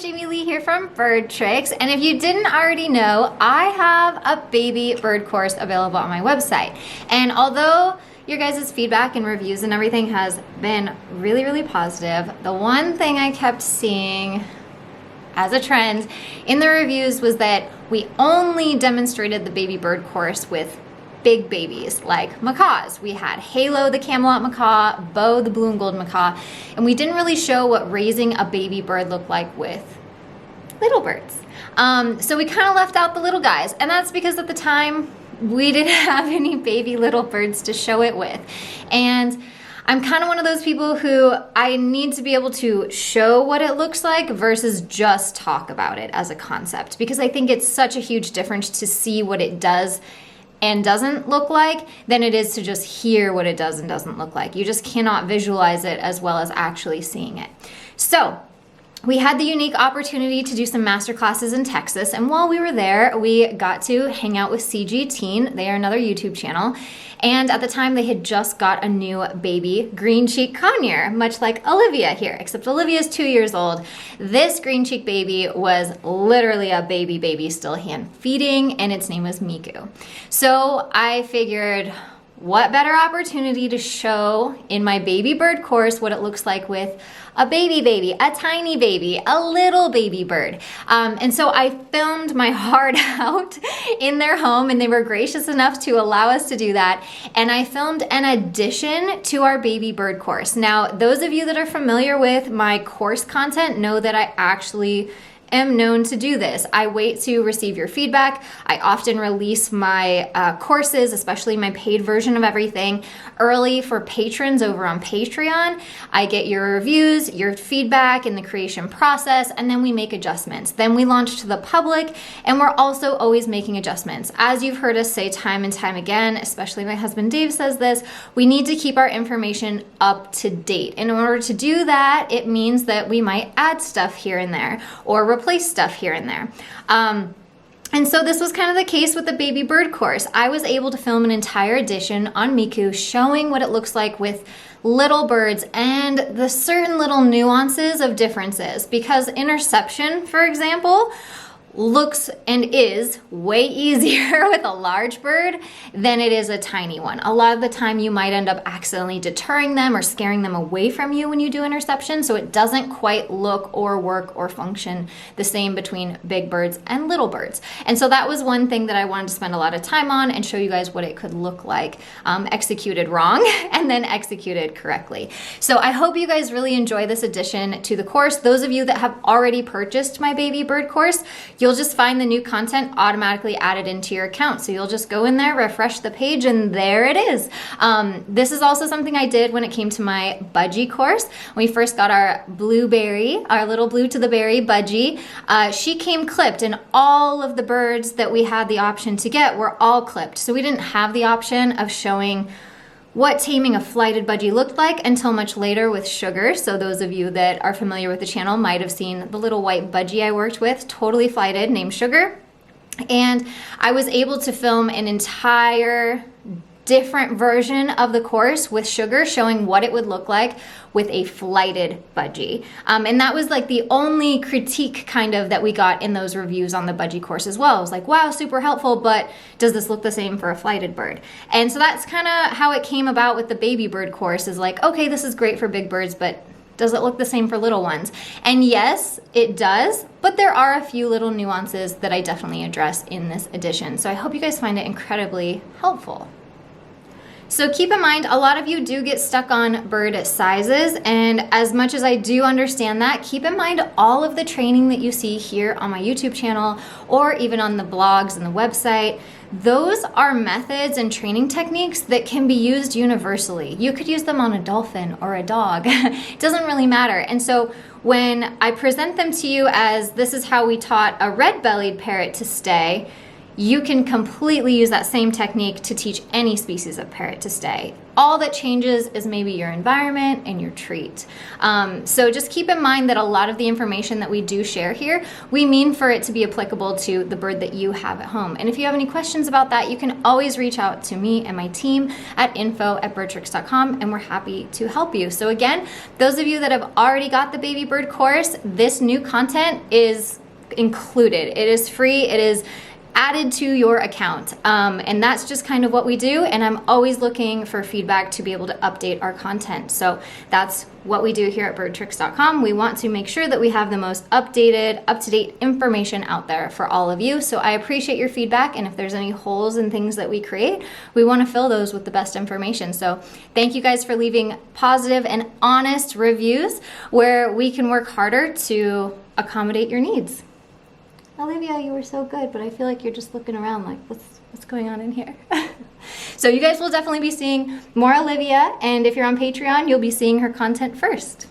Jamie Lee here from BirdTricks, and if you didn't already know, I have a baby bird course available on my website. And although your guys' feedback and reviews and everything has been really, really positive, the one thing I kept seeing as a trend in the reviews was that we only demonstrated the baby bird course with big babies like macaws. We had Halo the Camelot macaw, Bo the blue and gold macaw, and we didn't really show what raising a baby bird looked like with little birds. So we kind of left out the little guys, and that's because at the time we didn't have any baby little birds to show it with. And I'm kind of one of those people who I need to be able to show what it looks like versus just talk about it as a concept, because I think it's such a huge difference to see what it does and doesn't look like than it is to just hear what it does and doesn't look like. You just cannot visualize it as well as actually seeing it. So we had the unique opportunity to do some master classes in Texas, and while we were there, we got to hang out with CG Teen. They are another YouTube channel, and at the time they had just got a new baby green cheek conure, much like Olivia here, except Olivia is 2 years old. This green cheek baby was literally a baby still hand feeding, and its name was Miku. So I figured, what better opportunity to show in my baby bird course what it looks like with a baby, a tiny baby, a little baby bird. And so I filmed my heart out in their home, and they were gracious enough to allow us to do that. And I filmed an addition to our baby bird course. Now, those of you that are familiar with my course content know that I actually am known to do this. I wait to receive your feedback. I often release my courses, especially my paid version of everything, early for patrons over on Patreon. I get your reviews, your feedback in the creation process, and then we make adjustments. Then we launch to the public, and we're also always making adjustments. As you've heard us say time and time again, especially my husband Dave says this, we need to keep our information up to date. In order to do that, it means that we might add stuff here and there, or replace stuff here and there. And so this was kind of the case with the baby bird course. I was able to film an entire edition on Miku showing what it looks like with little birds and the certain little nuances of differences, because interception, for example, looks and is way easier with a large bird than it is a tiny one. A lot of the time you might end up accidentally deterring them or scaring them away from you when you do interception, so it doesn't quite look or work or function the same between big birds and little birds. And so that was one thing that I wanted to spend a lot of time on and show you guys what it could look like executed wrong and then executed correctly. So I hope you guys really enjoy this addition to the course. Those of you that have already purchased my baby bird course, you'll just find the new content automatically added into your account. So you'll just go in there, refresh the page, and there it is. This is also something I did when it came to my budgie course. When we first got our blueberry, our little blue to the berry budgie, she came clipped, and all of the birds that we had the option to get were all clipped. So we didn't have the option of showing what taming a flighted budgie looked like until much later with Sugar. So those of you that are familiar with the channel might have seen the little white budgie I worked with, totally flighted, named Sugar. And I was able to film an entire different version of the course with Sugar, showing what it would look like with a flighted budgie. And that was like the only critique kind of that we got in those reviews on the budgie course as well. It was like, wow, super helpful, but does this look the same for a flighted bird? And so that's kind of how it came about with the baby bird course, is like, okay, this is great for big birds, but does it look the same for little ones? And yes, it does, but there are a few little nuances that I definitely address in this edition. So I hope you guys find it incredibly helpful. So keep in mind, a lot of you do get stuck on bird sizes, and as much as I do understand that, keep in mind all of the training that you see here on my YouTube channel or even on the blogs and the website, those are methods and training techniques that can be used universally. You could use them on a dolphin or a dog. It doesn't really matter. And so when I present them to you as this is how we taught a red-bellied parrot to stay, you can completely use that same technique to teach any species of parrot to stay. All that changes is maybe your environment and your treat. So just keep in mind that a lot of the information that we do share here, we mean for it to be applicable to the bird that you have at home. And if you have any questions about that, you can always reach out to me and my team at info@birdtricks.com, and we're happy to help you. So again, those of you that have already got the baby bird course, this new content is included. It is free. It is added to your account, and that's just kind of what we do, and I'm always looking for feedback to be able to update our content. So that's what we do here at birdtricks.com. We want to make sure that we have the most updated, up-to-date information out there for all of you. So I appreciate your feedback, and if there's any holes in things that we create, we want to fill those with the best information. So thank you guys for leaving positive and honest reviews where we can work harder to accommodate your needs. Olivia, you were so good, but I feel like you're just looking around like, what's going on in here? So you guys will definitely be seeing more Olivia, and if you're on Patreon, you'll be seeing her content first.